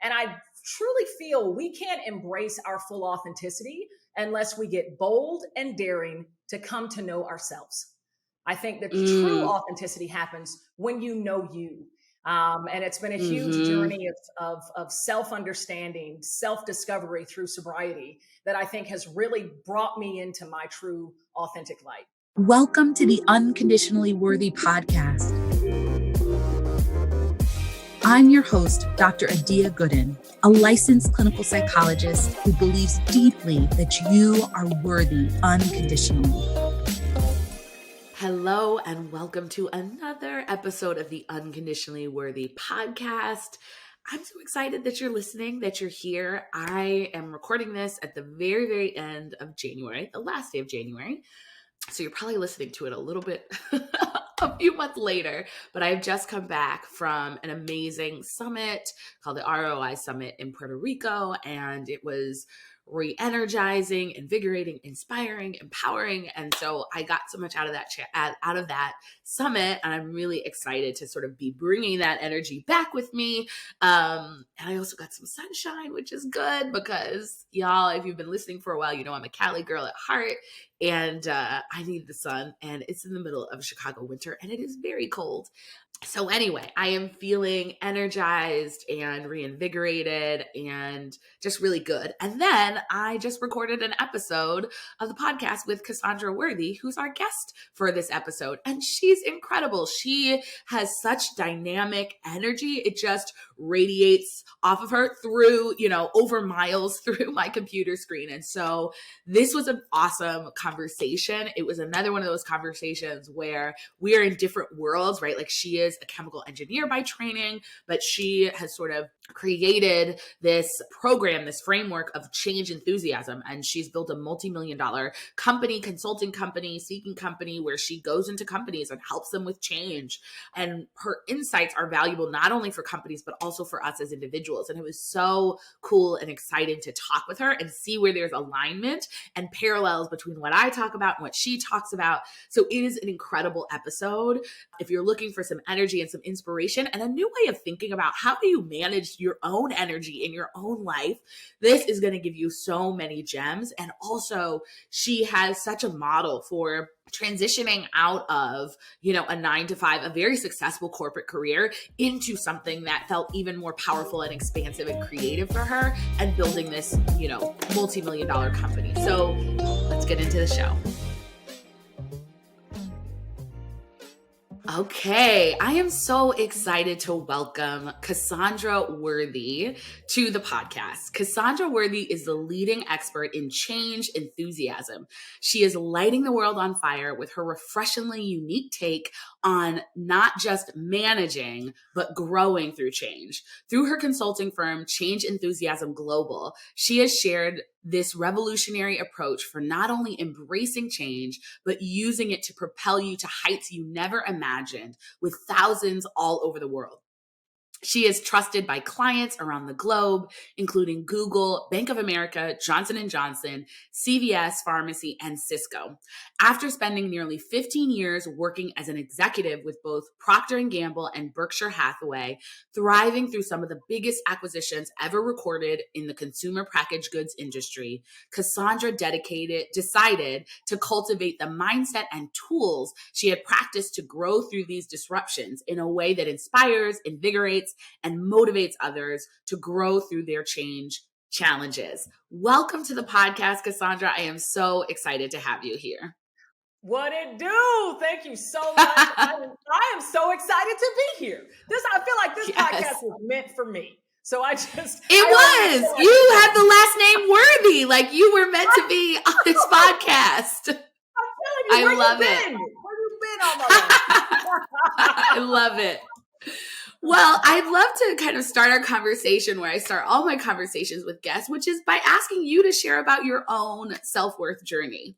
And I truly feel we can't embrace our full authenticity unless we get bold and daring to come to know ourselves. I think that true authenticity happens when you know you. And it's been a huge journey of self-understanding, self-discovery through sobriety that I think has really brought me into my true authentic light. Welcome to the Unconditionally Worthy Podcast. I'm your host, Dr. Adia Gooden, a licensed clinical psychologist who believes deeply that you are worthy unconditionally. Hello, and welcome to another episode of the Unconditionally Worthy Podcast. I'm so excited that you're listening, that you're here. I am recording this at the very, very end of January, the last day of January. So you're probably listening to it a little bit a few months later, but I've just come back from an amazing summit called the ROI Summit in Puerto Rico, and it was re-energizing, invigorating, inspiring, empowering. And so I got so much out of that summit, and I'm really excited to sort of be bringing that energy back with me. And I also got some sunshine, which is good because y'all, if you've been listening for a while, you know I'm a Cali girl at heart, and I need the sun, and it's in the middle of Chicago winter, and it is very cold. So anyway, I am feeling energized and reinvigorated and just really good. And then I just recorded an episode of the podcast with Cassandra Worthy, who's our guest for this episode. And she's incredible. She has such dynamic energy. It just radiates off of her through, over miles through my computer screen. And so this was an awesome conversation. It was another one of those conversations where we are in different worlds, right? Like she is a chemical engineer by training, but she has sort of created this program, this framework of change enthusiasm. And she's built a multi-million-dollar company, consulting company, seeking company, where she goes into companies and helps them with change. And her insights are valuable not only for companies, but also for us as individuals. And it was so cool and exciting to talk with her and see where there's alignment and parallels between what I talk about and what she talks about. So it is an incredible episode. If you're looking for some energy and some inspiration and a new way of thinking about how do you manage your own energy in your own life, this is going to give you so many gems. And also she has such a model for transitioning out of, a 9-to-5, a very successful corporate career into something that felt even more powerful and expansive and creative for her and building this, multi-million-dollar company. So let's get into the show. Okay, I am so excited to welcome Cassandra Worthy to the podcast. Cassandra Worthy is the leading expert in change enthusiasm. She is lighting the world on fire with her refreshingly unique take on not just managing, but growing through change. Through her consulting firm, Change Enthusiasm Global, she has shared this revolutionary approach for not only embracing change, but using it to propel you to heights you never imagined with thousands all over the world. She is trusted by clients around the globe, including Google, Bank of America, Johnson & Johnson, CVS Pharmacy, and Cisco. After spending nearly 15 years working as an executive with both Procter & Gamble and Berkshire Hathaway, thriving through some of the biggest acquisitions ever recorded in the consumer packaged goods industry, Cassandra decided to cultivate the mindset and tools she had practiced to grow through these disruptions in a way that inspires, invigorates, and motivates others to grow through their change challenges. Welcome to the podcast, Cassandra. I am so excited to have you here. What it do? Thank you so much. I am so excited to be here. I feel like this podcast was meant for me. So You had the last name Worthy. Like you were meant to be on this podcast. I love it. Where you been all my life? I love it. Well, I'd love to kind of start our conversation where I start all my conversations with guests, which is by asking you to share about your own self-worth journey.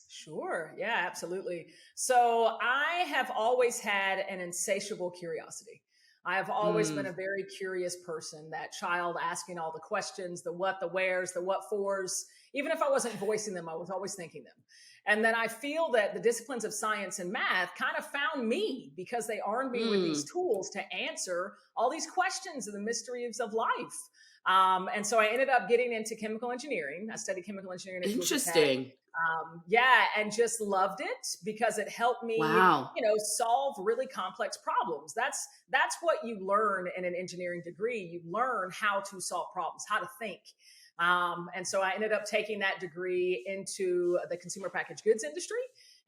Sure. Yeah, absolutely. So I have always had an insatiable curiosity. I have always been a very curious person, that child asking all the questions, the what, the wheres, the what fors. Even if I wasn't voicing them, I was always thinking them. And then I feel that the disciplines of science and math kind of found me because they armed me with these tools to answer all these questions and the mysteries of life. And so I ended up getting into chemical engineering. I studied chemical engineering at Georgia Tech. Interesting. And just loved it because it helped me, Wow. solve really complex problems. That's what you learn in an engineering degree. You learn how to solve problems, how to think. And so I ended up taking that degree into the consumer packaged goods industry.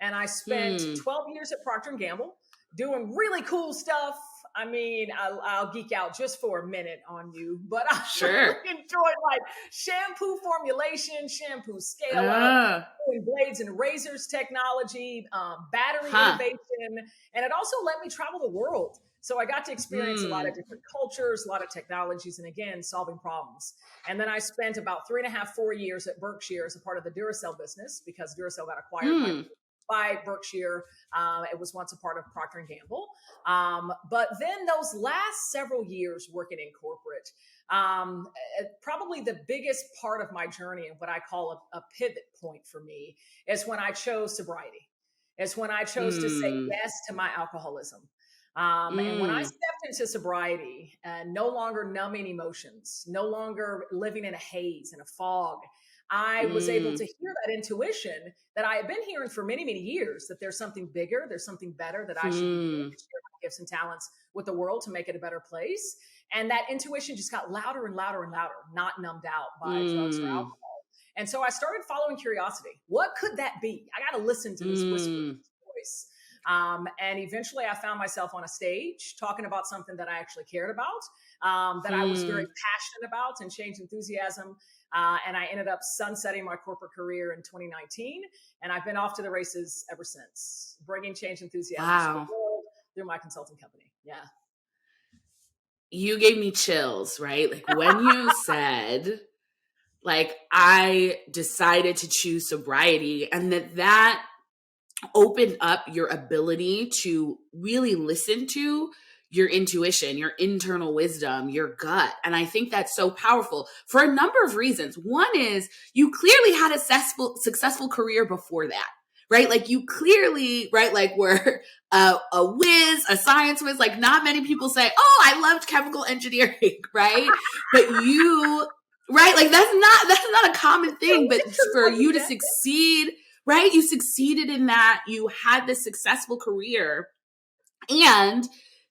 And I spent 12 years at Procter & Gamble doing really cool stuff. I mean, I'll geek out just for a minute on you, but I really enjoyed like shampoo formulation, shampoo scale up, doing blades and razors technology, battery innovation, and it also let me travel the world. So I got to experience a lot of different cultures, a lot of technologies, and again, solving problems. And then I spent about 3.5-4 years at Berkshire as a part of the Duracell business because Duracell got acquired by Berkshire. It was once a part of Procter & Gamble. But then those last several years working in corporate, probably the biggest part of my journey and what I call a pivot point for me is when I chose sobriety. It's when I chose to say yes to my alcoholism. And when I stepped into sobriety and no longer numbing emotions, no longer living in a haze and a fog, I was able to hear that intuition that I had been hearing for many, many years, that there's something bigger, there's something better that I should be able to share my gifts and talents with the world to make it a better place. And that intuition just got louder and louder and louder, not numbed out by drugs or alcohol. And so I started following curiosity. What could that be? I got to listen to this whisper, this voice. And eventually I found myself on a stage talking about something that I actually cared about, that I was very passionate about, and change enthusiasm. And I ended up sunsetting my corporate career in 2019. And I've been off to the races ever since, bringing change enthusiasm to the world through my consulting company. Yeah. You gave me chills, right? Like when you said, like, I decided to choose sobriety, and that opened up your ability to really listen to your intuition, your internal wisdom, your gut. And I think that's so powerful for a number of reasons. One is you clearly had a successful career before that, right? Like you clearly, right? Like were a whiz, a science whiz. Like not many people say, oh, I loved chemical engineering, right? But you, right? Like that's not a common thing, but for you to succeed, right? You succeeded in that. You had this successful career, and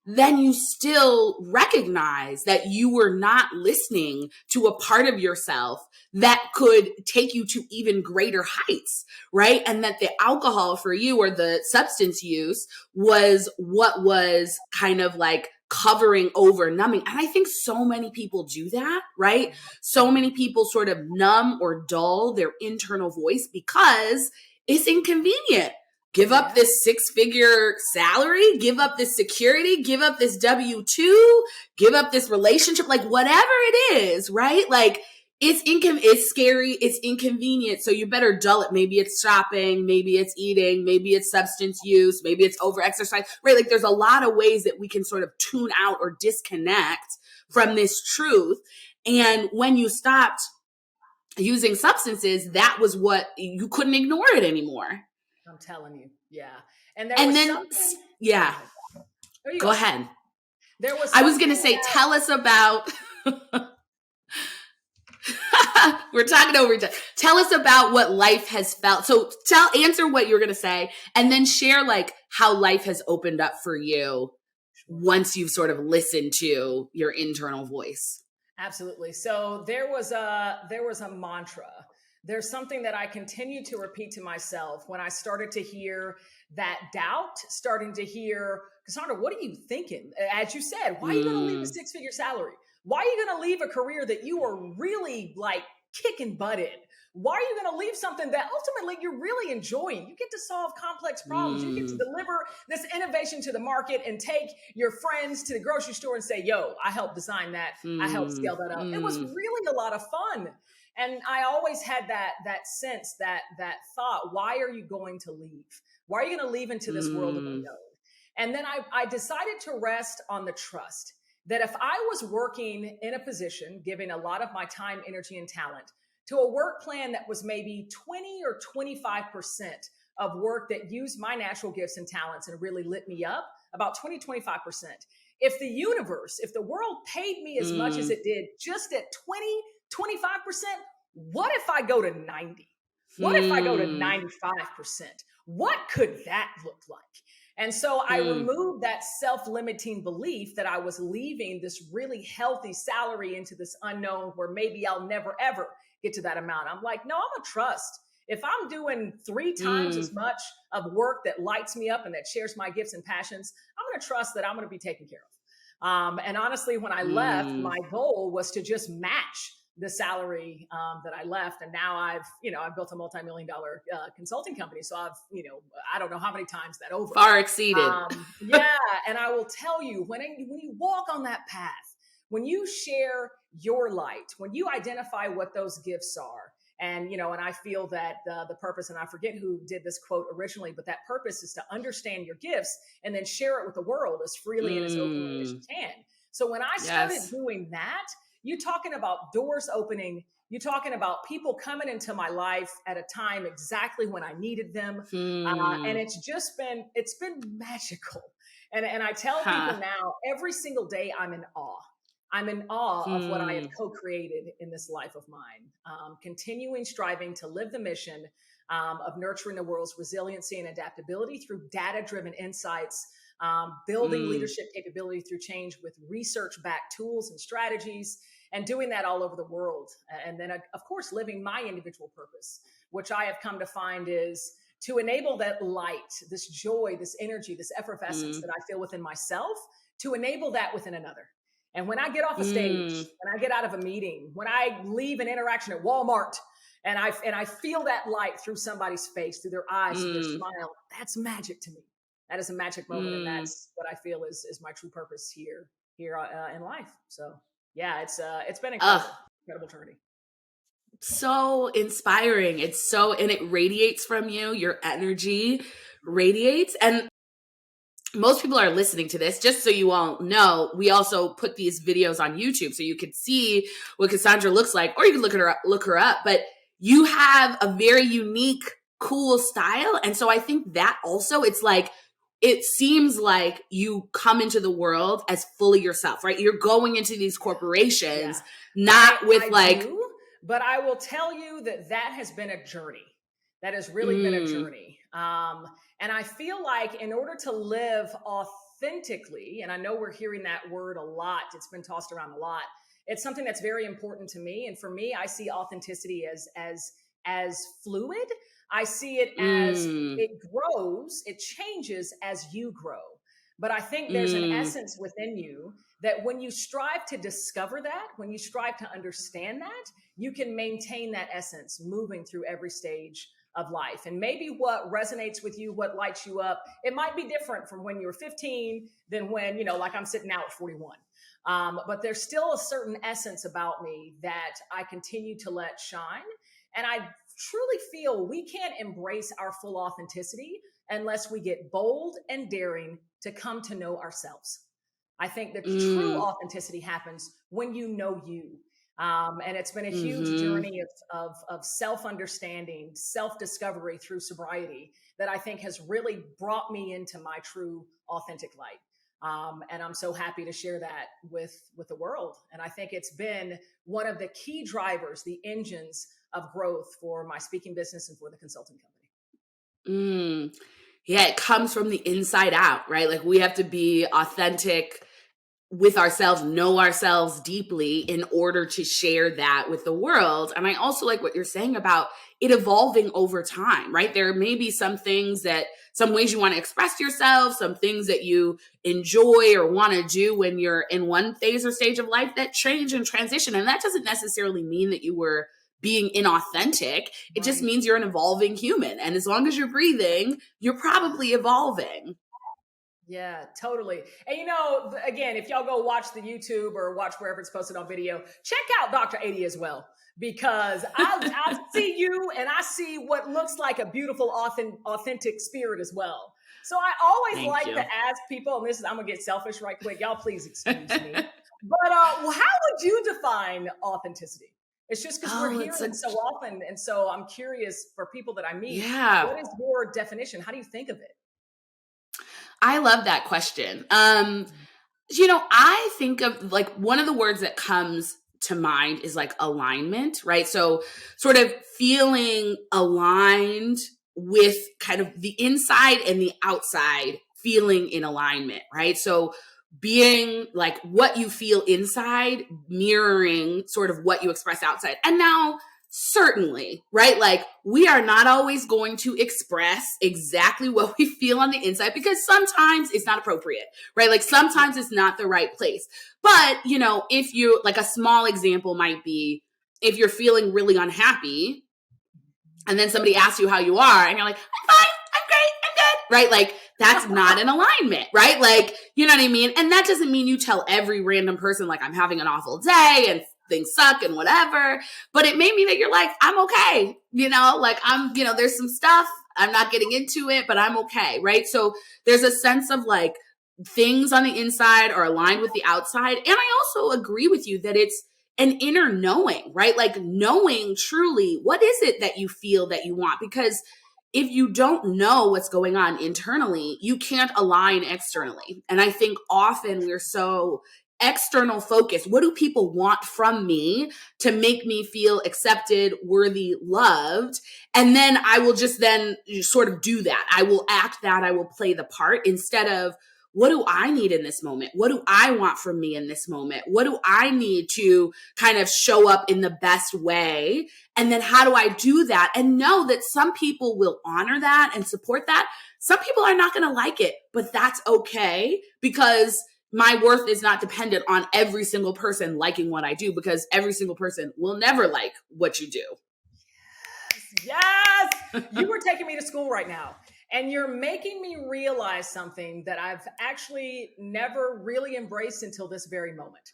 then you still recognize that you were not listening to a part of yourself that could take you to even greater heights, right? And that the alcohol for you, or the substance use, was what was kind of like covering over, numbing. And I think so many people do that, right? So many people sort of numb or dull their internal voice because it's inconvenient. Give up this 6-figure salary, give up this security, give up this W-2, give up this relationship, like whatever it is, right? Like it's scary, it's inconvenient. So you better dull it. Maybe it's shopping, maybe it's eating, maybe it's substance use, maybe it's overexercise, right? Like there's a lot of ways that we can sort of tune out or disconnect from this truth. And when you stopped using substances, that was what you couldn't ignore it anymore. I'm telling you. Yeah. Go ahead. There was, I was going to say, tell us about, we're talking over each other. Tell us about what life has felt. So answer what you're going to say, and then share like how life has opened up for you once you've sort of listened to your internal voice. Absolutely. So there was a mantra. There's something that I continue to repeat to myself when I started to hear that doubt, starting to hear, Cassandra, what are you thinking? As you said, why are you going to leave a 6-figure salary? Why are you going to leave a career that you are really like kicking butt in? Why are you going to leave something that ultimately you're really enjoying? You get to solve complex problems. You get to deliver this innovation to the market and take your friends to the grocery store and say, yo, I helped design that. I helped scale that up. It was really a lot of fun. And I always had that sense, that thought, why are you going to leave? Why are you going to leave into this world of unknown? And then I decided to rest on the trust that if I was working in a position, giving a lot of my time, energy, and talent to a work plan that was maybe 20 or 25% of work that used my natural gifts and talents and really lit me up, about 20, 25%. if the world paid me as much as it did just at 20, 25%, what if I go to 90? What if I go to 95%? What could that look like? And so I removed that self-limiting belief that I was leaving this really healthy salary into this unknown where maybe I'll never, ever get to that amount. I'm like, no, I'm gonna trust. If I'm doing 3 times as much of work that lights me up and that shares my gifts and passions, I'm going to trust that I'm going to be taken care of. And honestly, when I left, my goal was to just match the salary that I left. And now I've built a multi-million-dollar consulting company. So I've, I don't know how many times that over. Far exceeded. Yeah. And I will tell you, when you walk on that path, when you share your light, when you identify what those gifts are, and I feel that the purpose, and I forget who did this quote originally, but that purpose is to understand your gifts and then share it with the world as freely and as openly as you can. So when I started doing that, you're talking about doors opening. You're talking about people coming into my life at a time exactly when I needed them. And it's been magical. And I tell people now, every single day I'm in awe. I'm in awe of what I have co-created in this life of mine, continuing striving to live the mission of nurturing the world's resiliency and adaptability through data-driven insights, building leadership capability through change with research-backed tools and strategies, and doing that all over the world. And then, of course, living my individual purpose, which I have come to find is to enable that light, this joy, this energy, this effervescence that I feel within myself, to enable that within another. And when I get off a stage, when I get out of a meeting, when I leave an interaction at Walmart, and I feel that light through somebody's face, through their eyes, through their smile, that's magic to me. That is a magic moment, and that's what I feel is my true purpose here in life. So yeah, it's been incredible journey. So inspiring. And it radiates from you. Your energy radiates, and most people are listening to this, just so you all know, we also put these videos on YouTube so you could see what Cassandra looks like, or you can look her up, but you have a very unique, cool style. And so I think that also, it seems like you come into the world as fully yourself, right? You're going into these corporations, I do, but I will tell you that has been a journey. That has really been a journey. And I feel like in order to live authentically, and I know we're hearing that word a lot, it's been tossed around a lot. It's something that's very important to me. And for me, I see authenticity as fluid. I see it as it grows, it changes as you grow. But I think there's an essence within you that when you strive to discover that, when you strive to understand that, you can maintain that essence moving through every stage of life. And maybe what resonates with you, what lights you up, it might be different from when you were 15 than when, like I'm sitting now at 41. But there's still a certain essence about me that I continue to let shine. And I truly feel we can't embrace our full authenticity unless we get bold and daring to come to know ourselves. I think that true authenticity happens when you know you. And it's been a huge journey of self-understanding, self-discovery through sobriety that I think has really brought me into my true authentic light. And I'm so happy to share that with the world. And I think it's been one of the key drivers, the engines of growth for my speaking business and for the consulting company. Yeah, it comes from the inside out, right? Like we have to be authentic with ourselves, know ourselves deeply in order to share that with the world. And I also like what you're saying about it evolving over time, right? There may be some ways you want to express yourself, some things that you enjoy or want to do when you're in one phase or stage of life that change and transition. And that doesn't necessarily mean that you were being inauthentic. It just means you're an evolving human. And as long as you're breathing, you're probably evolving. Yeah, totally. And again, if y'all go watch the YouTube or watch wherever it's posted on video, check out Dr. 80 as well, because I see you and I see what looks like a beautiful, authentic spirit as well. So I always like to ask people, and I'm going to get selfish right quick. Y'all please excuse me. But how would you define authenticity? It's just because we're hearing it so often. And so I'm curious for people that I meet, what is your definition? How do you think of it? I love that question. I think of like one of the words that comes to mind is like alignment, right? So sort of feeling aligned with kind of the inside and the outside feeling in alignment, right? So being like what you feel inside, mirroring sort of what you express outside. And now, certainly, right? Like we are not always going to express exactly what we feel on the inside because sometimes it's not appropriate, right? Like sometimes it's not the right place. But, if you like a small example might be if you're feeling really unhappy and then somebody asks you how you are and you're like, I'm fine, I'm great, I'm good, right? Like that's not an alignment, right? Like, you know what I mean? And that doesn't mean you tell every random person like I'm having an awful day and things suck and whatever, but it may mean that you're like, I'm okay, like I'm, there's some stuff, I'm not getting into it, but I'm okay, right? So there's a sense of like things on the inside are aligned with the outside. And I also agree with you that it's an inner knowing, right? Like knowing truly what is it that you feel that you want, because if you don't know what's going on internally, you can't align externally. And I think often we're so external focused. What do people want from me to make me feel accepted, worthy, loved? And then I will just then sort of do that. I will act that, I will play the part instead of what do I need in this moment? What do I want from me in this moment? What do I need to kind of show up in the best way? And then how do I do that? And know that some people will honor that and support that. Some people are not going to like it, but that's okay because my worth is not dependent on every single person liking what I do, because every single person will never like what you do. Yes. You were taking me to school right now. And you're making me realize something that I've actually never really embraced until this very moment.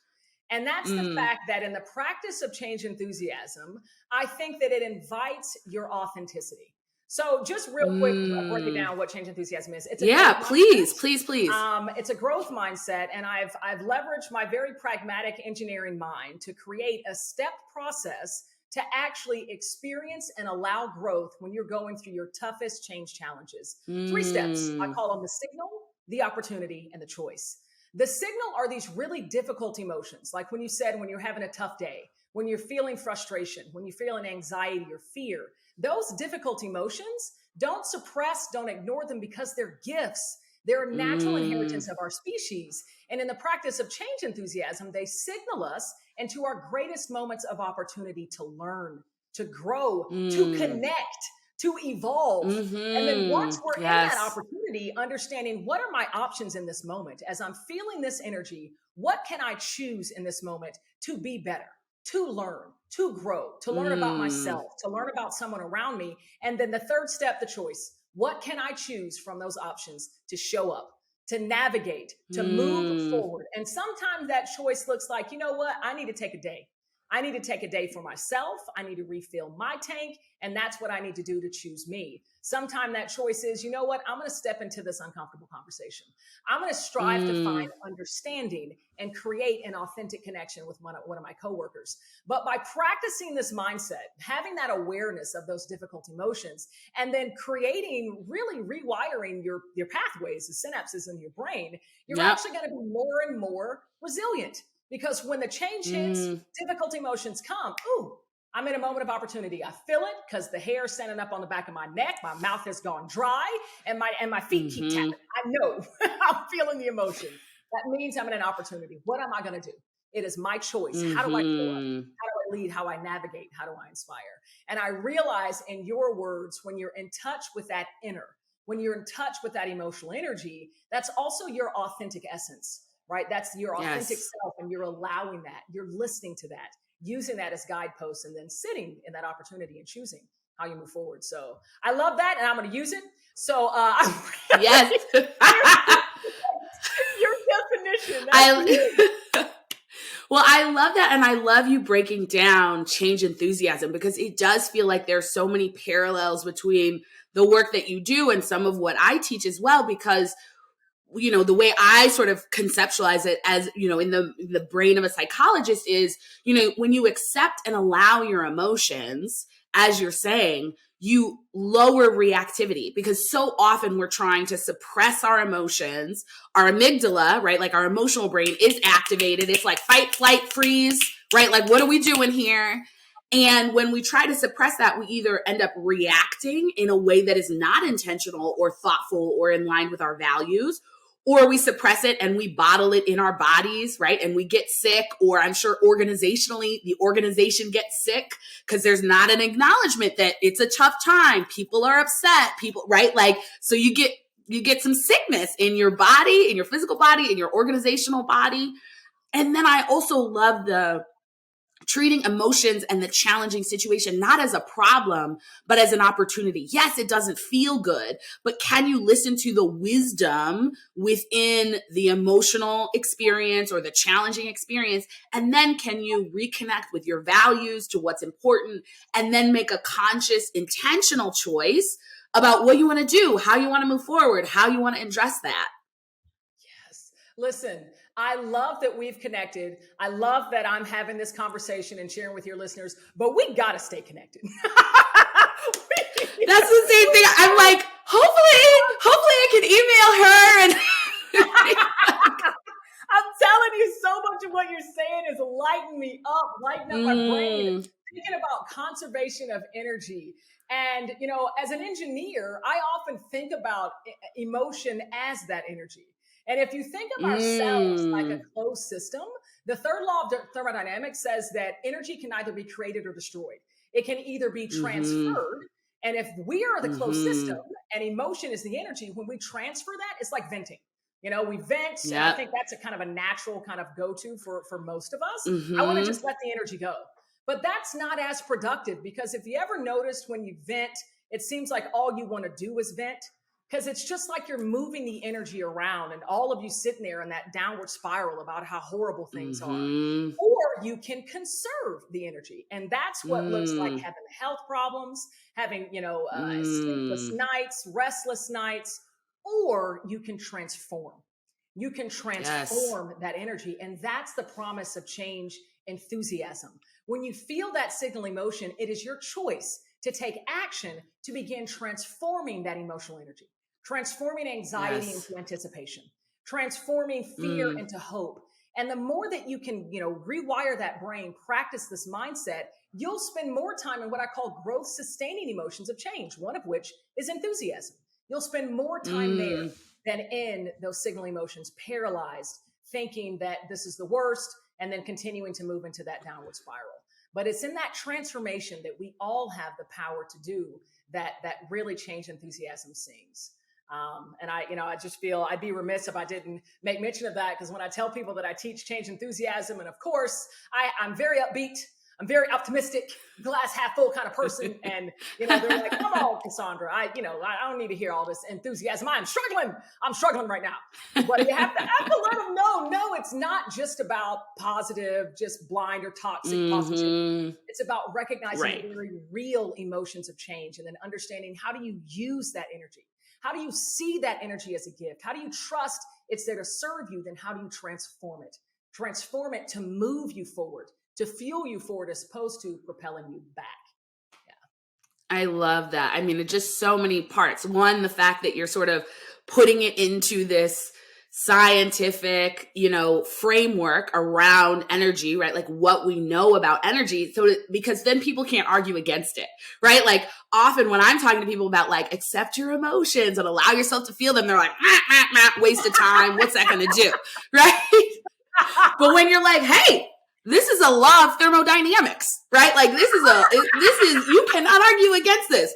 And that's the fact that in the practice of change enthusiasm, I think that it invites your authenticity. So just real quick, break it down what change enthusiasm is. It's please. It's a growth mindset. And I've leveraged my very pragmatic engineering mind to create a stepped process to actually experience and allow growth when you're going through your toughest change challenges. 3 steps. I call them the signal, the opportunity, and the choice. The signal are these really difficult emotions. Like when you said, when you're having a tough day, when you're feeling frustration, when you're feeling anxiety or fear, those difficult emotions, don't suppress, don't ignore them, because they're gifts. They're a natural inheritance of our species. And in the practice of change enthusiasm, they signal us into our greatest moments of opportunity to learn, to grow, to connect, to evolve. And then once we're in that opportunity, understanding what are my options in this moment, as I'm feeling this energy, what can I choose in this moment to be better, to learn, to grow, to learn about myself, to learn about someone around me. And then the third step, the choice. What can I choose from those options to show up, to navigate, to move forward? And sometimes that choice looks like, you know what? I need to take a day. I need to take a day for myself. I need to refill my tank. And that's what I need to do to choose me. Sometimes that choice is, you know what? I'm going to step into this uncomfortable conversation. I'm going to strive to find understanding and create an authentic connection with one of my coworkers. But by practicing this mindset, having that awareness of those difficult emotions, and then creating, really rewiring your pathways, the synapses in your brain, you're actually going to be more and more resilient. Because when the change hits, difficult emotions come. Ooh, I'm in a moment of opportunity. I feel it because the hair is standing up on the back of my neck. My mouth has gone dry and my feet keep tapping. I know I'm feeling the emotion. That means I'm in an opportunity. What am I going to do? It is my choice. How do I show up? How do I lead? How I navigate? How do I inspire? And I realize in your words, when you're in touch with that inner, when you're in touch with that emotional energy, that's also your authentic essence. Right? That's your authentic self, and you're allowing that. You're listening to that, using that as guideposts, and then sitting in that opportunity and choosing how you move forward. So I love that, and I'm going to use it. So yes, your definition. Well, I love that, and I love you breaking down change enthusiasm, because it does feel like there's so many parallels between the work that you do and some of what I teach as well, because the way I sort of conceptualize it as, in the brain of a psychologist is, when you accept and allow your emotions, as you're saying, you lower reactivity, because so often we're trying to suppress our emotions. Our amygdala, right? Like our emotional brain is activated. It's like fight, flight, freeze, right? Like, what are we doing here? And when we try to suppress that, we either end up reacting in a way that is not intentional or thoughtful or in line with our values, or we suppress it and we bottle it in our bodies, right? And we get sick, or I'm sure organizationally, the organization gets sick because there's not an acknowledgement that it's a tough time. People are upset, right? Like, so you get some sickness in your body, in your physical body, in your organizational body. And then I also love the treating emotions and the challenging situation not as a problem, but as an opportunity. Yes, it doesn't feel good, but can you listen to the wisdom within the emotional experience or the challenging experience? And then can you reconnect with your values, to what's important, and then make a conscious, intentional choice about what you want to do, how you want to move forward, how you want to address that? Yes. Listen, I love that we've connected. I love that I'm having this conversation and sharing with your listeners, but we got to stay connected. That's the same thing. I'm like, hopefully I can email her. And I'm telling you, so much of what you're saying is lighting me up, lighting up my brain, thinking about conservation of energy. And, as an engineer, I often think about emotion as that energy. And if you think of ourselves like a closed system, the third law of thermodynamics says that energy can either be created or destroyed. It can either be transferred. And if we are the closed system and emotion is the energy, when we transfer that, it's like venting. We vent. Yep. And I think that's a kind of a natural kind of go-to for most of us. I want to just let the energy go. But that's not as productive, because if you ever noticed when you vent, it seems like all you want to do is vent. Because it's just like you're moving the energy around, and all of you sitting there in that downward spiral about how horrible things are. Or you can conserve the energy. And that's what looks like having health problems, having, sleepless nights, restless nights, or you can transform. You can transform that energy. And that's the promise of change enthusiasm. When you feel that signal emotion, it is your choice to take action to begin transforming that emotional energy. Transforming anxiety into anticipation, transforming fear into hope. And the more that you can, rewire that brain, practice this mindset, you'll spend more time in what I call growth sustaining emotions of change, one of which is enthusiasm. You'll spend more time there than in those signal emotions, paralyzed, thinking that this is the worst, and then continuing to move into that downward spiral. But it's in that transformation that we all have the power to do that really change enthusiasm sings. And I just feel I'd be remiss if I didn't make mention of that, because when I tell people that I teach change enthusiasm, and of course I'm very upbeat, I'm very optimistic, glass half full kind of person. And, they're like, come on, Cassandra, I don't need to hear all this enthusiasm. I'm struggling right now. But you have to let them know, no, it's not just about positive, just blind or toxic positivity. It's about recognizing the very real emotions of change, and then understanding, how do you use that energy? How do you see that energy as a gift? How do you trust it's there to serve you? Then how do you transform it? Transform it to move you forward, to fuel you forward, as opposed to propelling you back. Yeah. I love that. I mean, it's just so many parts. One, the fact that you're sort of putting it into this scientific, framework around energy, right? Like what we know about energy. So, because then people can't argue against it, right? Like often when I'm talking to people about like, accept your emotions and allow yourself to feel them, they're like, waste of time. What's that going to do? Right. But when you're like, hey, this is a law of thermodynamics, right? Like this is, you cannot argue against this.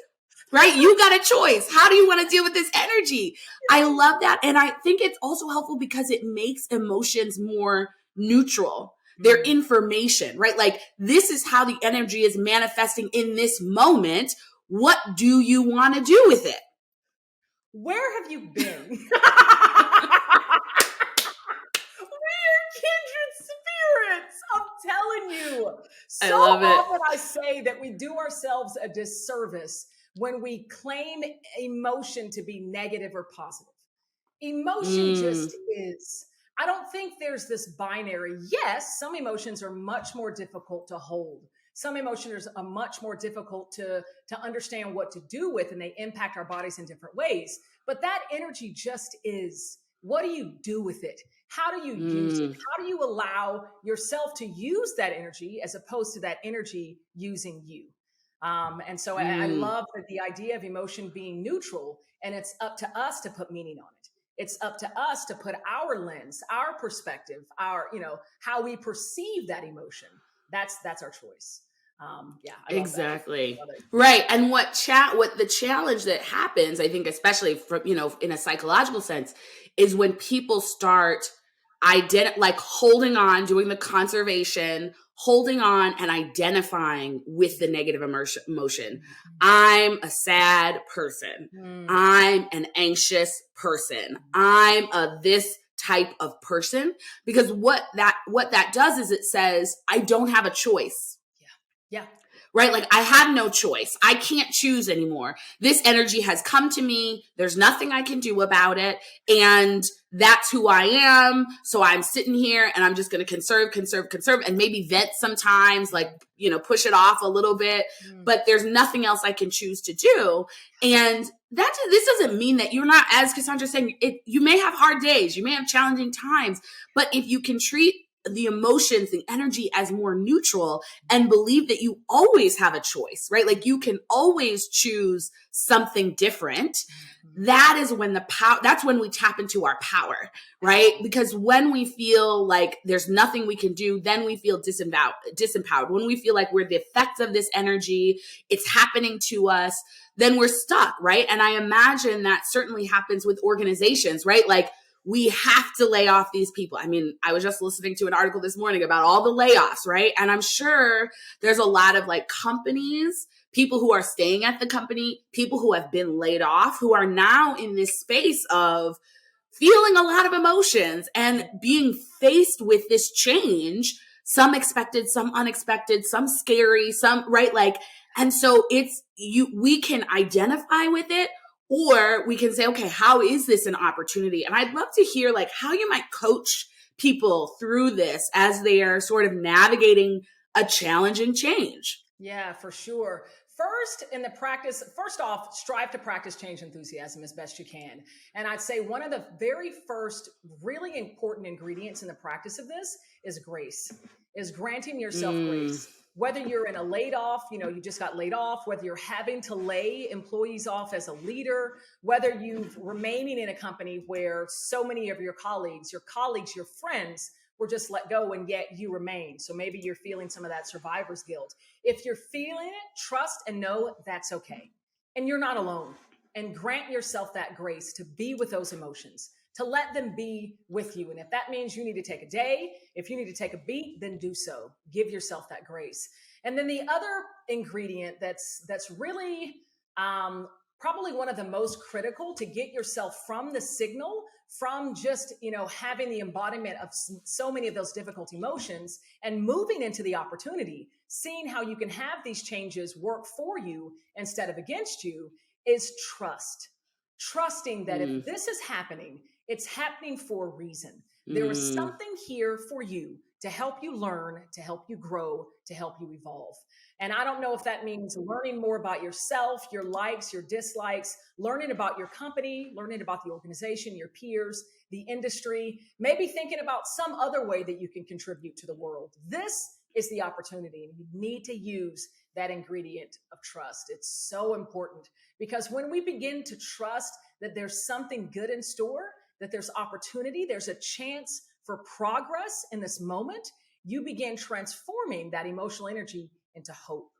Right? You got a choice. How do you want to deal with this energy? I love that. And I think it's also helpful because it makes emotions more neutral. They're information, right? Like this is how the energy is manifesting in this moment. What do you want to do with it? Where have you been? We're kindred spirits. I'm telling you. So often I say that we do ourselves a disservice when we claim emotion to be negative or positive. Emotion just is. I don't think there's this binary. Yes, some emotions are much more difficult to hold. Some emotions are much more difficult to understand what to do with, and they impact our bodies in different ways. But that energy just is. What do you do with it? How do you use it? How do you allow yourself to use that energy as opposed to that energy using you? And so I love that the idea of emotion being neutral, and it's up to us to put meaning on it. It's up to us to put our lens, our perspective, our, how we perceive that emotion. That's our choice. Yeah, I love exactly. Love it. Right. And what the challenge that happens, I think, especially from, in a psychological sense, is when people start like holding on, doing the conservation, holding on and identifying with the negative emotion. I'm a sad person. I'm an anxious person. I'm a this type of person, because what that does is it says, I don't have a choice. Yeah. Right? Like, I have no choice. I can't choose anymore. This energy has come to me. There's nothing I can do about it. And that's who I am. So I'm sitting here and I'm just going to conserve, and maybe vent sometimes, like, push it off a little bit, but there's nothing else I can choose to do. And this doesn't mean that you're not, as Cassandra saying, you may have hard days, you may have challenging times, but if you can treat the emotions, the energy as more neutral, and believe that you always have a choice, right? Like, you can always choose something different. That is when that's when we tap into our power, right? Because when we feel like there's nothing we can do, then we feel disempowered. When we feel like we're the effects of this energy, it's happening to us, then we're stuck, right? And I imagine that certainly happens with organizations, right? Like, we have to lay off these people. I mean, I was just listening to an article this morning about all the layoffs, right? And I'm sure there's a lot of like companies, people who are staying at the company, people who have been laid off, who are now in this space of feeling a lot of emotions and being faced with this change, some expected, some unexpected, some scary, some, right? Like, and so we can identify with it, or we can say, okay, how is this an opportunity? And I'd love to hear like how you might coach people through this as they are sort of navigating a challenging change. Yeah, for sure. First off, strive to practice change enthusiasm as best you can. And I'd say one of the very first really important ingredients in the practice of this is grace, is granting yourself grace. Whether you're in a laid off, you just got laid off, whether you're having to lay employees off as a leader, whether you're remaining in a company where so many of your colleagues, your friends were just let go, and yet you remain. So maybe you're feeling some of that survivor's guilt. If you're feeling it, trust and know that's okay. And you're not alone. And grant yourself that grace to be with those emotions, to let them be with you. And if that means you need to take a day, if you need to take a beat, then do so. Give yourself that grace. And then the other ingredient that's really probably one of the most critical to get yourself from the signal, from just, having the embodiment of so many of those difficult emotions and moving into the opportunity, seeing how you can have these changes work for you instead of against you, is trust. Trusting that if this is happening, it's happening for a reason. There is something here for you to help you learn, to help you grow, to help you evolve. And I don't know if that means learning more about yourself, your likes, your dislikes, learning about your company, learning about the organization, your peers, the industry, maybe thinking about some other way that you can contribute to the world. This is the opportunity, and you need to use that ingredient of trust. It's so important, because when we begin to trust that there's something good in store, that there's opportunity, there's a chance for progress in this moment, you begin transforming that emotional energy into hope.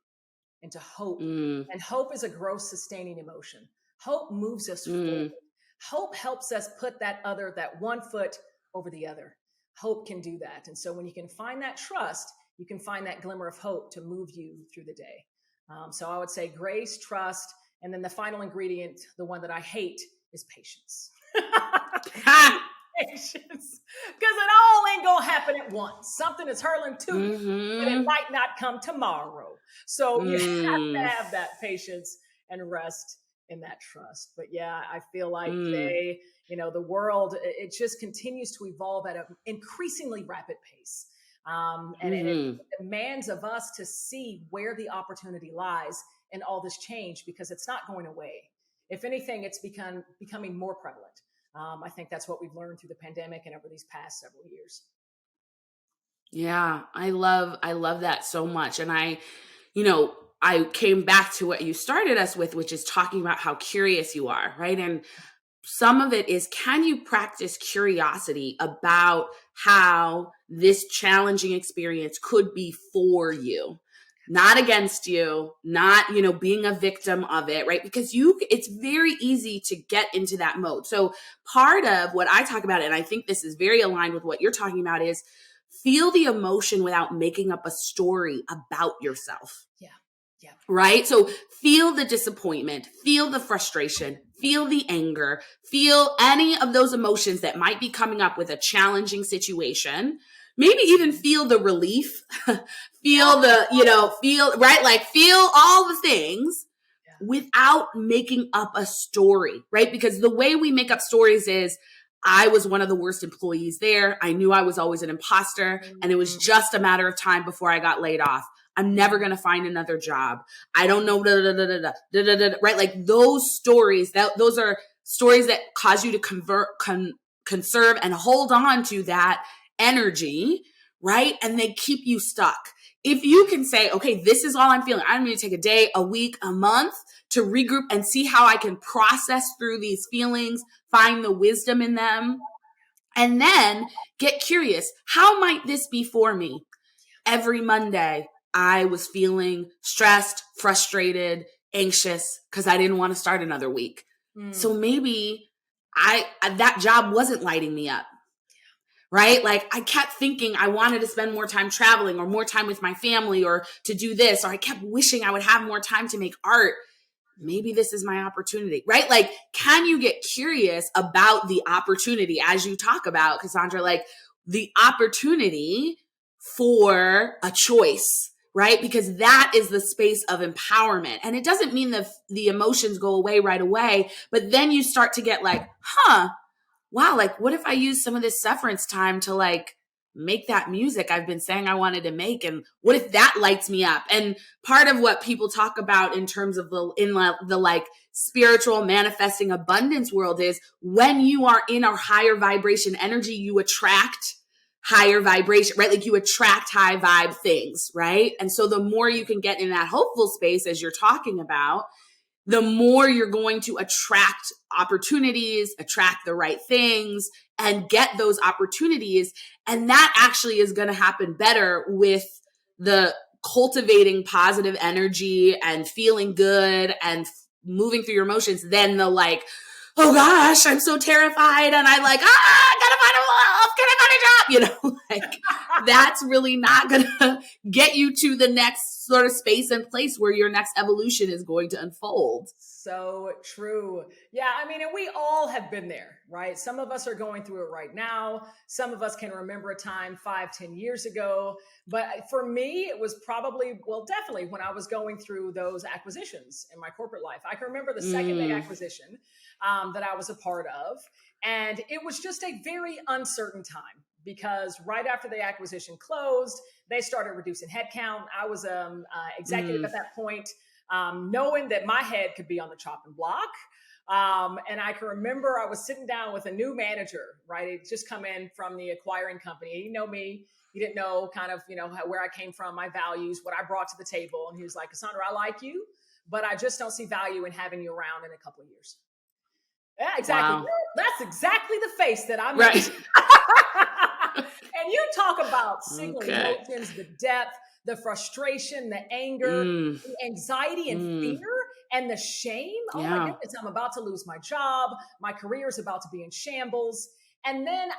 And hope is a growth sustaining emotion. Hope moves us forward. Hope helps us put that one foot over the other. Hope can do that. And so when you can find that trust, you can find that glimmer of hope to move you through the day. So I would say grace, trust, and then the final ingredient, the one that I hate, is patience. Patience, because it all ain't gonna happen at once. Something is hurling to you, but it might not come tomorrow. So you have to have that patience and rest in that trust. But yeah, I feel like the world, it just continues to evolve at an increasingly rapid pace. And it demands of us to see where the opportunity lies in all this change, because it's not going away. If anything, it's becoming more prevalent. I think that's what we've learned through the pandemic and over these past several years. Yeah, I love that so much. And I came back to what you started us with, which is talking about how curious you are, right? And some of it is, can you practice curiosity about how this challenging experience could be for you? Not against you, not, being a victim of it, right? Because it's very easy to get into that mode. So part of what I talk about, and I think this is very aligned with what you're talking about, is feel the emotion without making up a story about yourself. Yeah. Right? So feel the disappointment, feel the frustration, feel the anger, feel any of those emotions that might be coming up with a challenging situation. Maybe even feel the relief, feel right? Like feel all the things without making up a story, right? Because the way we make up stories is, I was one of the worst employees there. I knew I was always an imposter, and it was just a matter of time before I got laid off. I'm never going to find another job. I don't know, right? Like those stories, those are stories that cause you to conserve and hold on to that energy, right? And they keep you stuck. If you can say, okay, this is all I'm feeling. I'm going to take a day, a week, a month to regroup and see how I can process through these feelings, find the wisdom in them, and then get curious. How might this be for me? Every Monday, I was feeling stressed, frustrated, anxious because I didn't want to start another week. So maybe that job wasn't lighting me up, right? Like I kept thinking I wanted to spend more time traveling or more time with my family or to do this, or I kept wishing I would have more time to make art. Maybe this is my opportunity, right? Like, can you get curious about the opportunity as you talk about, Cassandra, like the opportunity for a choice, right? Because that is the space of empowerment. And it doesn't mean the emotions go away right away, but then you start to get like, wow, like what if I use some of this severance time to like make that music I've been saying I wanted to make? And what if that lights me up? And part of what people talk about in terms of the like spiritual manifesting abundance world is when you are in a higher vibration energy, you attract higher vibration, right? Like you attract high vibe things, right? And so the more you can get in that hopeful space, as you're talking about, the more you're going to attract opportunities, attract the right things, and get those opportunities. And that actually is going to happen better with the cultivating positive energy and feeling good and moving through your emotions than the like, oh gosh, I'm so terrified. And I like, gotta find a job, like that's really not going to get you to the next sort of space and place where your next evolution is going to unfold. So true. Yeah. I mean, and we all have been there, right? Some of us are going through it right now. Some of us can remember a time 5-10 years ago. But for me, it was probably, definitely when I was going through those acquisitions in my corporate life. I can remember the second big acquisition that I was a part of. And it was just a very uncertain time because right after the acquisition closed, they started reducing headcount. I was executive at that point. Knowing that my head could be on the chopping block. And I can remember I was sitting down with a new manager, right? He'd just come in from the acquiring company. He didn't know me. He didn't know kind of, where I came from, my values, what I brought to the table. And he was like, Cassandra, I like you, but I just don't see value in having you around in a couple of years. Yeah, exactly. Wow. That's exactly the face that I'm right. And you talk about signaling emotions, the depth, the frustration, the anger, the anxiety and fear, and the shame. Oh my goodness, I'm about to lose my job. My career is about to be in shambles. And then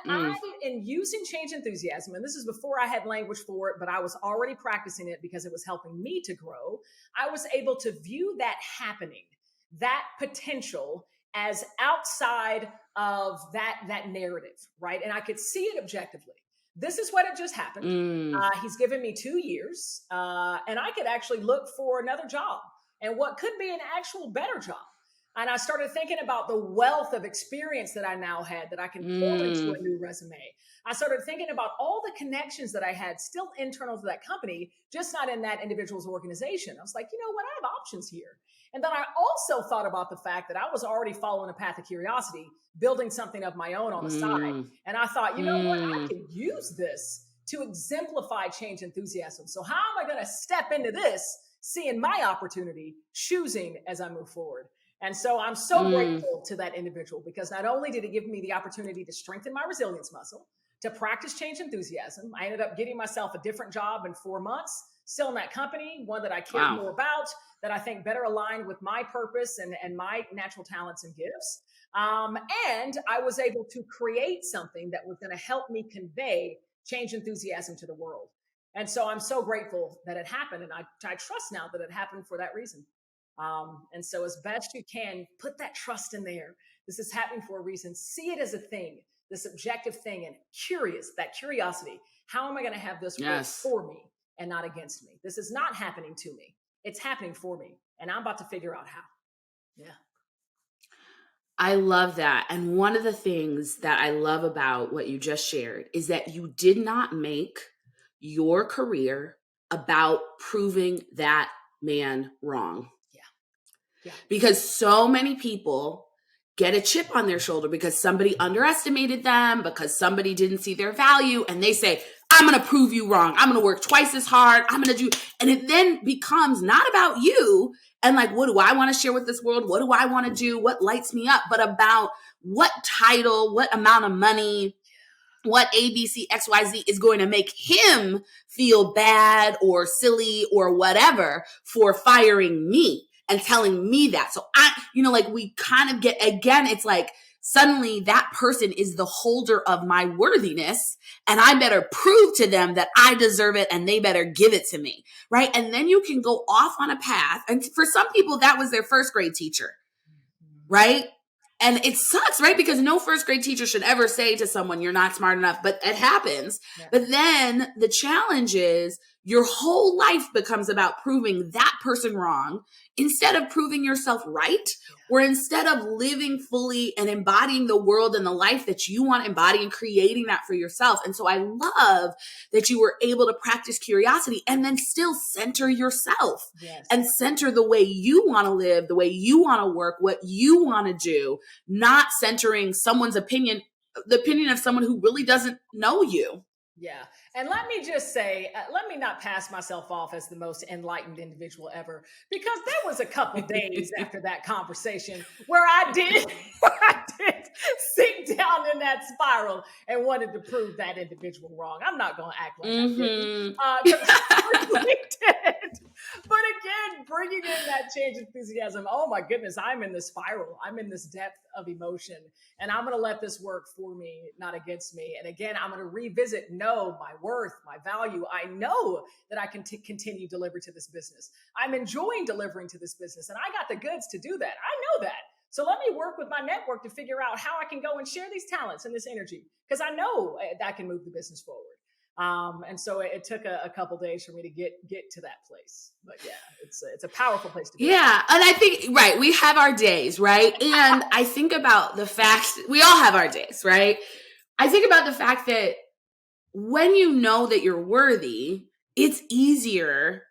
in using change enthusiasm, and this is before I had language for it, but I was already practicing it because it was helping me to grow. I was able to view that happening, that potential as outside of that narrative, right? And I could see it objectively. This is what had just happened. He's given me 2 years, and I could actually look for another job and what could be an actual better job. And I started thinking about the wealth of experience that I now had that I can pull into a new resume. I started thinking about all the connections that I had still internal to that company, just not in that individual's organization. I was like, you know what? I have options here. And then I also thought about the fact that I was already following a path of curiosity, building something of my own on the side. And I thought, you know what? I can use this to exemplify change enthusiasm. So how am I going to step into this, seeing my opportunity, choosing as I move forward? And so I'm so grateful to that individual, because not only did it give me the opportunity to strengthen my resilience muscle, to practice change enthusiasm, I ended up getting myself a different job in 4 months, still in that company, one that I cared more about, that I think better aligned with my purpose and my natural talents and gifts. And I was able to create something that was going to help me convey change enthusiasm to the world. And so I'm so grateful that it happened. And I trust now that it happened for that reason. And so as best you can, put that trust in there. This is happening for a reason. See it as a thing, this objective thing, and that curiosity. How am I going to have this work for me and not against me? This is not happening to me. It's happening for me. And I'm about to figure out how. Yeah. I love that. And one of the things that I love about what you just shared is that you did not make your career about proving that man wrong. Yeah. Because so many people get a chip on their shoulder because somebody underestimated them, because somebody didn't see their value, and they say, I'm going to prove you wrong. I'm going to work twice as hard. I'm going to do, and it then becomes not about you and like, what do I want to share with this world? What do I want to do? What lights me up? But about what title, what amount of money, what ABC, XYZ is going to make him feel bad or silly or whatever for firing me and telling me that. So we kind of get, again, it's like suddenly that person is the holder of my worthiness, and I better prove to them that I deserve it and they better give it to me, right? And then you can go off on a path. And for some people, that was their first grade teacher, right? And it sucks, right? Because no first grade teacher should ever say to someone, you're not smart enough, but it happens. Yeah. But then the challenge is your whole life becomes about proving that person wrong instead of proving yourself right, or instead of living fully and embodying the world and the life that you want to embody and creating that for yourself. And so I love that you were able to practice curiosity and then still center yourself and center the way you want to live, the way you want to work, what you want to do, not centering someone's opinion, the opinion of someone who really doesn't know you. Yeah. And let me just say, let me not pass myself off as the most enlightened individual ever, because there was a couple days after that conversation where I did sink down in that spiral and wanted to prove that individual wrong. I'm not going to act like I didn't. I really did. But again, bringing in that change enthusiasm, oh my goodness, I'm in this spiral. I'm in this depth of emotion, and I'm going to let this work for me, not against me. And again, I'm going to revisit, know my worth, my value. I know that I can continue to deliver to this business. I'm enjoying delivering to this business, and I got the goods to do that. I know that. So let me work with my network to figure out how I can go and share these talents and this energy, because I know that can move the business forward. And so it took a couple days for me to get to that place. But yeah, it's a powerful place to be. Yeah. And I think, right, we have our days, right? And I think about the fact, we all have our days, right? I think about the fact that when you know that you're worthy, it's easier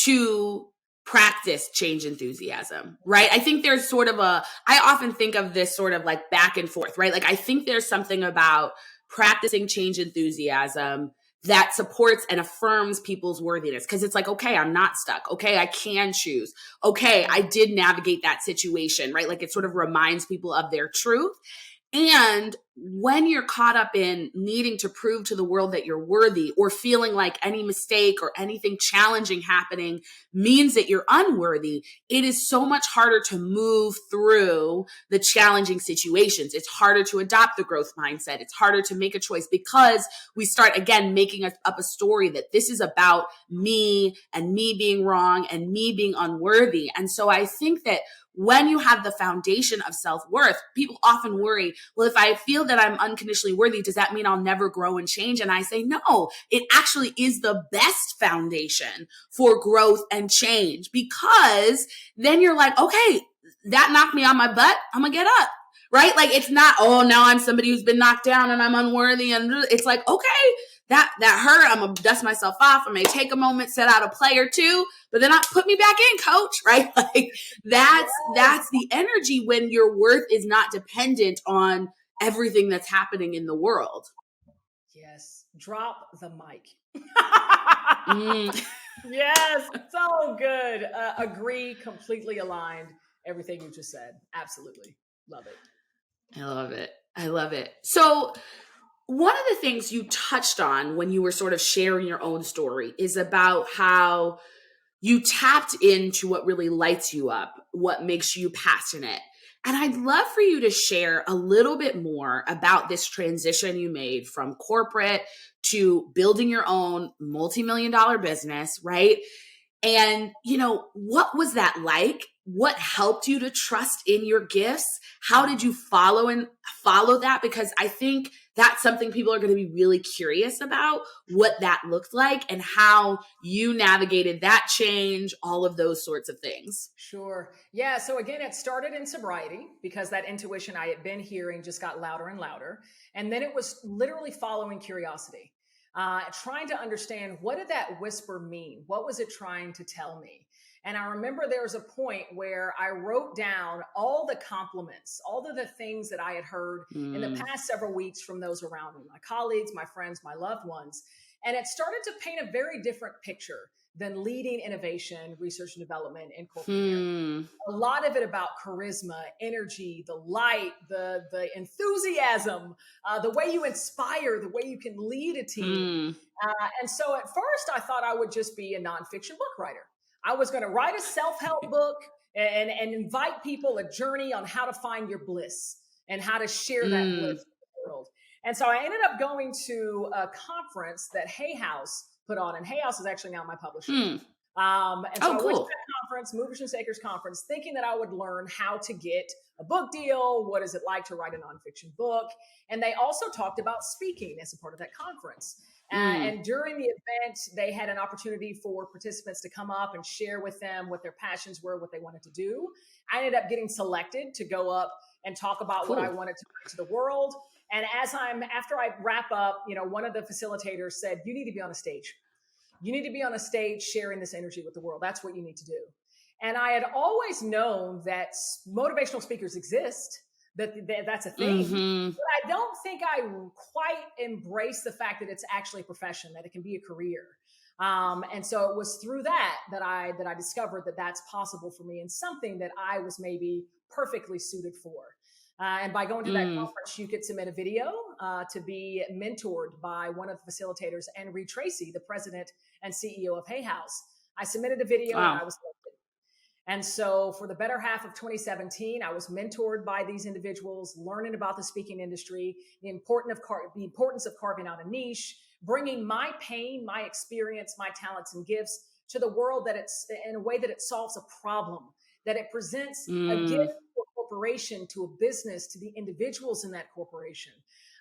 to practice change enthusiasm, right? I think there's sort of I often think of this sort of like back and forth, right? Like I think there's something about practicing change enthusiasm that supports and affirms people's worthiness. Because it's like, okay, I'm not stuck. Okay, I can choose. Okay, I did navigate that situation, right? Like it sort of reminds people of their truth. And when you're caught up in needing to prove to the world that you're worthy, or feeling like any mistake or anything challenging happening means that you're unworthy, it is so much harder to move through the challenging situations. It's harder to adopt the growth mindset. It's harder to make a choice, because we start, again, making up a story that this is about me and me being wrong and me being unworthy. And so I think that when you have the foundation of self-worth, people often worry, well, if I feel that I'm unconditionally worthy, does that mean I'll never grow and change? And I say, no, it actually is the best foundation for growth and change, because then you're like, okay, that knocked me on my butt, I'm going to get up. Right? Like, it's not, oh, now I'm somebody who's been knocked down and I'm unworthy. And it's like, okay, that hurt. I'm going to dust myself off. I may take a moment, set out a play or two, but then put me back in, coach. Right? Like, that's the energy when your worth is not dependent on everything that's happening in the world. Yes. Drop the mic. Yes. So good. Agree. Completely aligned. Everything you just said. Absolutely. Love it. I love it. I love it. So one of the things you touched on when you were sort of sharing your own story is about how you tapped into what really lights you up, what makes you passionate. And I'd love for you to share a little bit more about this transition you made from corporate to building your own multi-million-dollar business, right? And, what was that like? What helped you to trust in your gifts? How did you follow that? Because I think that's something people are going to be really curious about, what that looked like and how you navigated that change, all of those sorts of things. Sure. Yeah. So again, it started in sobriety because that intuition I had been hearing just got louder and louder. And then it was literally following curiosity, trying to understand, what did that whisper mean? What was it trying to tell me? And I remember there was a point where I wrote down all the compliments, all of the things that I had heard in the past several weeks from those around me, my colleagues, my friends, my loved ones. And it started to paint a very different picture than leading innovation, research and development in corporate America. A lot of it about charisma, energy, the light, the enthusiasm, the way you inspire, the way you can lead a team. And so at first I thought I would just be a nonfiction book writer. I was going to write a self-help book and invite people a journey on how to find your bliss and how to share that bliss with the world. And so I ended up going to a conference that Hay House put on, and Hay House is actually now my publisher. And so I went to that conference, Movers and Shakers conference, thinking that I would learn how to get a book deal. What is it like to write a nonfiction book? And they also talked about speaking as a part of that conference. And during the event, they had an opportunity for participants to come up and share with them what their passions were, what they wanted to do. I ended up getting selected to go up and talk about what I wanted to bring to the world. And after I wrap up, one of the facilitators said, you need to be on a stage. You need to be on a stage sharing this energy with the world. That's what you need to do. And I had always known that motivational speakers exist, that's a thing. But I don't think I quite embrace the fact that it's actually a profession, that it can be a career. And so it was through that I discovered that that's possible for me and something that I was maybe perfectly suited for. And by going to that conference, you could submit a video to be mentored by one of the facilitators, Anne Reed Tracy, the president and CEO of Hay House. I submitted a video and I was selected. And so for the better half of 2017, I was mentored by these individuals, learning about the speaking industry, the importance of carving out a niche, bringing my pain, my experience, my talents and gifts to the world, that it's in a way that it solves a problem, that it presents a gift to a corporation, to a business, to the individuals in that corporation.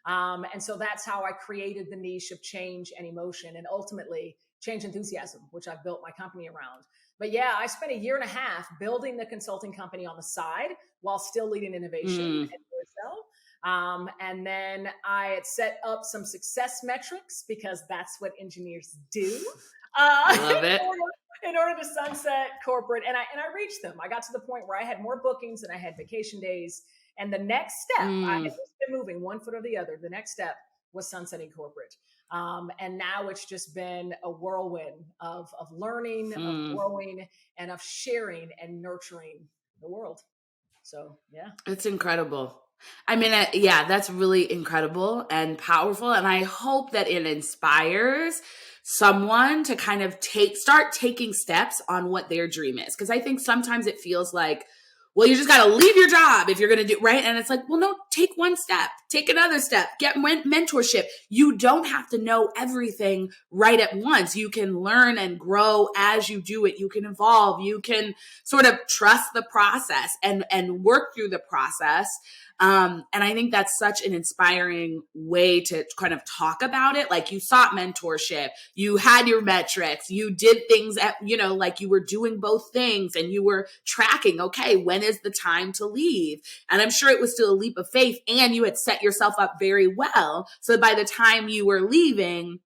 And so that's how I created the niche of change and emotion, and ultimately change enthusiasm, which I've built my company around. But yeah, I spent a year and a half building the consulting company on the side while still leading innovation at Excel. And then I had set up some success metrics, because that's what engineers do. Love it. In order to sunset corporate. And I reached them. I got to the point where I had more bookings than I had vacation days. And the next step, I had just been moving one foot or the other. The next step was sunsetting corporate. And now it's just been a whirlwind of learning, of growing, and of sharing and nurturing the world. So, yeah. It's incredible. I mean, that's really incredible and powerful. And I hope that it inspires someone to kind of start taking steps on what their dream is. Because I think sometimes it feels like, well, you just got to leave your job if you're going to do right. And it's like, well, no, take one step, take another step, get mentorship. You don't have to know everything right at once. You can learn and grow as you do it. You can evolve. You can sort of trust the process and work through the process. And I think that's such an inspiring way to kind of talk about it. Like you sought mentorship, you had your metrics, you did things at, like you were doing both things and you were tracking, okay, when is the time to leave? And I'm sure it was still a leap of faith, and you had set yourself up very well. So by the time you were leaving,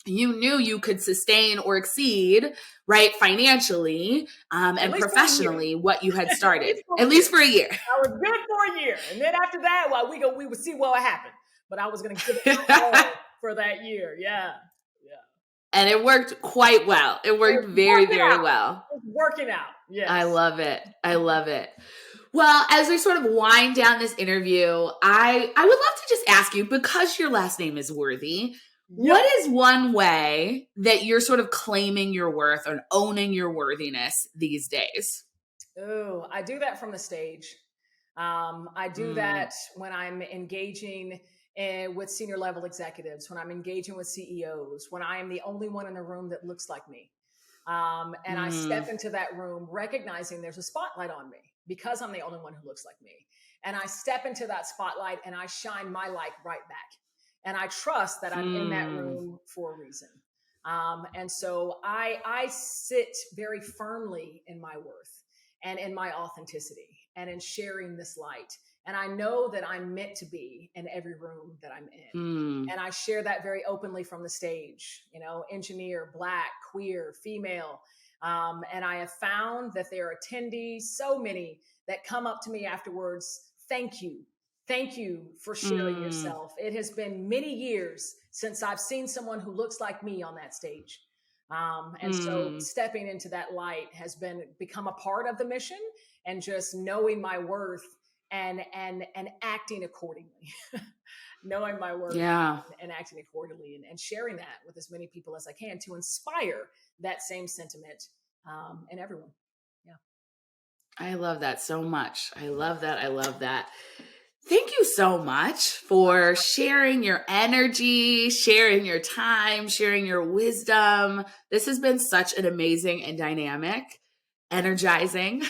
you knew you could sustain or exceed, right, financially and professionally what you had started, at least for a year. I was good for a year. And then after that, we would see what would happen. But I was going to give it all for that year. Yeah. And it worked quite well. It worked very, very well. It's working out. Yes. I love it. Well, as we sort of wind down this interview, I would love to just ask you, because your last name is Worthy, what is one way that you're sort of claiming your worth or owning your worthiness these days? Oh, I do that from the stage. I do that when I'm engaging with senior level executives, when I'm engaging with CEOs, when I am the only one in the room that looks like me. And I step into that room recognizing there's a spotlight on me because I'm the only one who looks like me. And I step into that spotlight and I shine my light right back. And I trust that I'm in that room for a reason. And so I sit very firmly in my worth and in my authenticity and in sharing this light. And I know that I'm meant to be in every room that I'm in. And I share that very openly from the stage, engineer, Black, queer, female. And I have found that there are attendees, so many, that come up to me afterwards. Thank you. Thank you for sharing yourself. It has been many years since I've seen someone who looks like me on that stage. And so stepping into that light has become a part of the mission, and just knowing my worth and acting accordingly, knowing my worth and acting accordingly, and sharing that with as many people as I can to inspire that same sentiment in everyone. Yeah. I love that so much. I love that. Thank you so much for sharing your energy, sharing your time, sharing your wisdom. This has been such an amazing and dynamic, energizing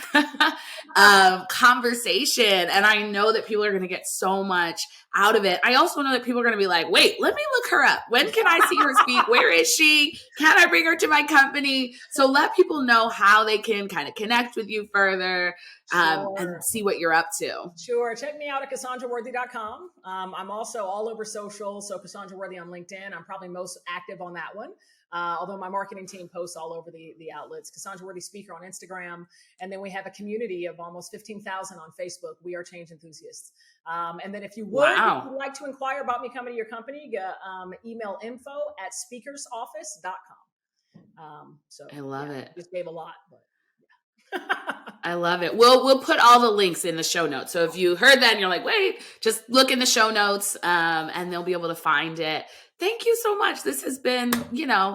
conversation. And I know that people are going to get so much out of it. I also know that people are going to be like, wait, let me look her up. When can I see her speak? Where is she? Can I bring her to my company? So let people know how they can kind of connect with you further and see what you're up to. Sure. Check me out at CassandraWorthy.com. I'm also all over social. So Cassandra Worthy on LinkedIn. I'm probably most active on that one. Although my marketing team posts all over the outlets. Cassandra Worthy Speaker on Instagram. And then we have a community of almost 15,000 on Facebook. We are change enthusiasts. And then if you would, if you'd like to inquire about me coming to your company, email info@speakersoffice.com. So I love it. Just gave a lot, but I love it. We'll put all the links in the show notes. So if you heard that and you're like, wait, just look in the show notes and they'll be able to find it. Thank you so much. This has been,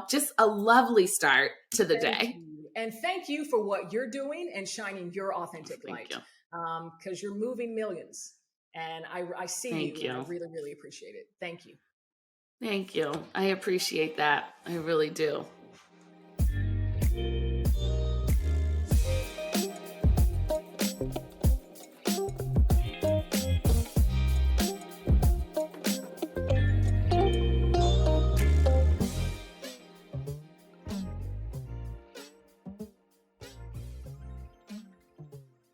just a lovely start to the day. And thank you for what you're doing and shining your authentic light. Because you're moving millions. And I see you. And I really, really appreciate it. Thank you. Thank you. I appreciate that. I really do.